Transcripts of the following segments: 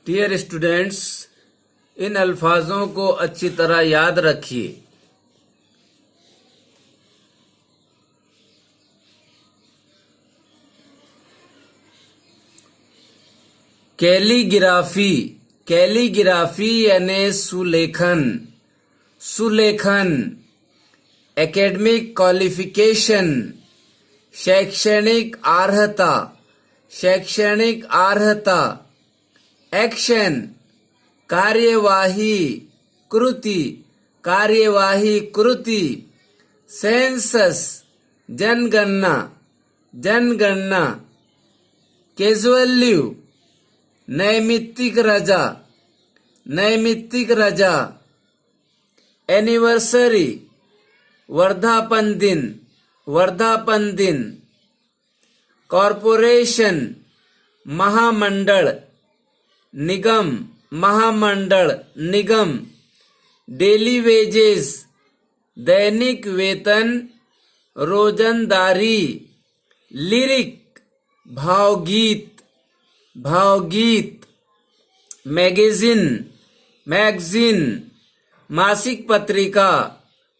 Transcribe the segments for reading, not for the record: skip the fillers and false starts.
Dear students, इन अल्फाजों को अच्छी तरह याद रखिए। कैलीग्राफी, कैलीग्राफी यानी सुलेखन, सुलेखन। एकेडमिक क्वालिफिकेशन, शैक्षणिक अर्हता, शैक्षणिक अर्हता। एक्शन, कार्यवाही, कृति, कार्यवाही कृति। सेंसस, जनगणना, जनगणना। कैजुअल लीव, नैमित्तिक रजा, नैमित्तिक रजा। एनिवर्सरी, वर्धापन दिन, वर्धापन दिन। कॉरपोरेशन, महामंडल, निगम, महामंडल, निगम। डेली वेजेस, दैनिक वेतन, रोजंदारी। लिरिक, भावगीत, भावगीत। Magazine, magazine. मासिक पत्रिका,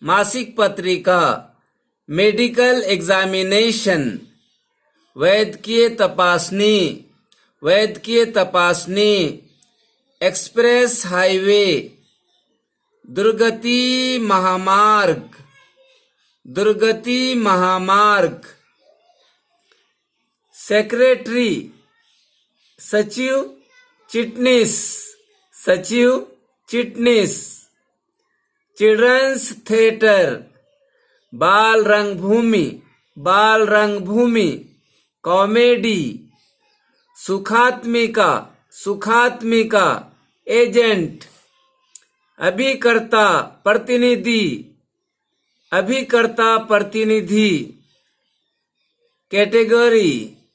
मासिक पत्रिका। मेडिकल एग्जामिनेशन, वैद्यकीय तपासनी, वैद्यकीय तपासनी। एक्सप्रेस हाईवे, दुर्गति महामार्ग, दुर्गति महामार्ग। सेक्रेटरी, सचिव, चिटनीस, सचिव, चिटनीस। चिल्ड्रंस थिएटर, बाल रंगभूमि, बाल रंगभूमि। कॉमेडी, सुखात्मिका, सुखात्मिका। एजेंट, अभिकर्ता, प्रतिनिधि, अभिकर्ता, प्रतिनिधि। Category,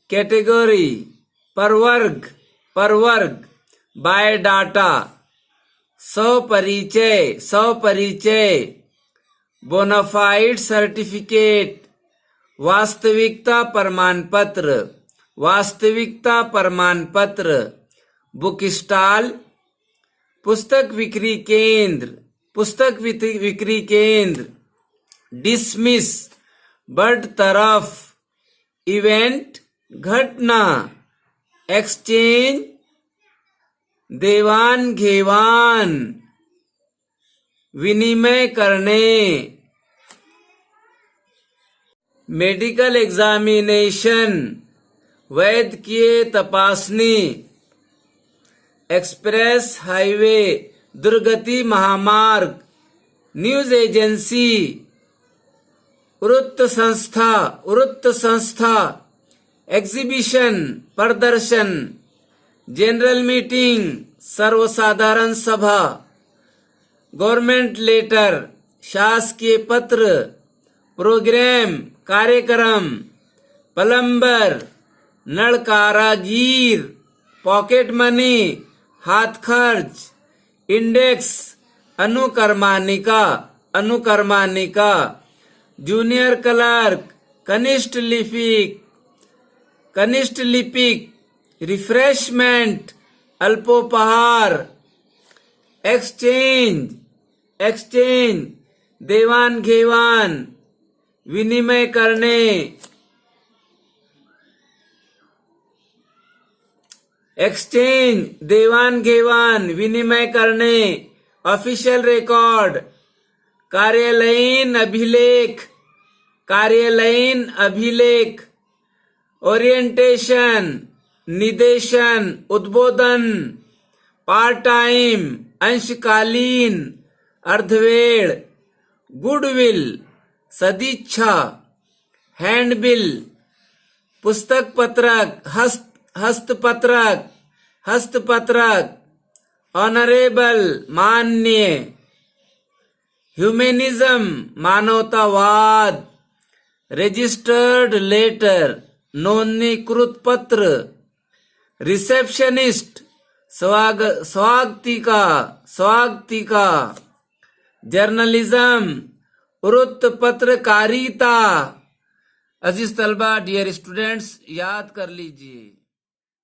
category. प्रवर्ग, प्रवर्ग। बायोडाटा, स्वपरिचय, स्वपरिचय। बोनाफाइड सर्टिफिकेट, वास्तविकता प्रमाण पत्र, वास्तविकता प्रमाण पत्र। बुक स्टॉल, पुस्तक बिक्री केंद्र, पुस्तक बिक्री केंद्र। डिसमिस, बरतरफ। इवेंट, घटना। एक्सचेंज, देवान घेवान, विनिमय करने। मेडिकल एग्जामिनेशन, वैद्यकीय तपासनी। एक्सप्रेस हाईवे, दुर्गति महामार्ग। न्यूज एजेंसी, वृत्त संस्था, वृत्त संस्था। एग्जीबिशन, प्रदर्शन। जनरल मीटिंग, सर्वसाधारण सभा। गवर्नमेंट लेटर, शासकीय पत्र। प्रोग्राम, कार्यक्रम। प्लम्बर, नल कारागीर। पॉकेट मनी, हाथ खर्च। इंडेक्स, अनुक्रमानिका, अनुक्रमानिका। जूनियर क्लर्क, कनिष्ठ लिपिक, कनिष्ठ लिपिक। रिफ्रेशमेंट, अल्पोपहार। Exchange, exchange. देवान घेवान, विनिमय करने। एक्सचेंज, देवान घेवान, विनिमय करने। ऑफिशियल रिकॉर्ड, कार्यालयीन अभिलेख, कार्यालयीन अभिलेख। ओरिएंटेशन, निदेशन, उद्बोधन। पार्ट टाइम, अंशकालीन, अर्धवेळ। गुडविल, सदिच्छा। हैंडबिल, पुस्तक पत्रक, हस्तपत्रक, हस्तपत्रक। ऑनरेबल, मान्य। ह्यूमैनिज्म, मानवतावाद। रजिस्टर्ड लेटर, नोंदणीकृत पत्र। रिसेप्शनिस्ट, स्वागतिका, स्वागतिका। जर्नलिज्म, वृत्त पत्रकारिता। अजीज तलबा, डियर स्टूडेंट्स, याद कर लीजिए।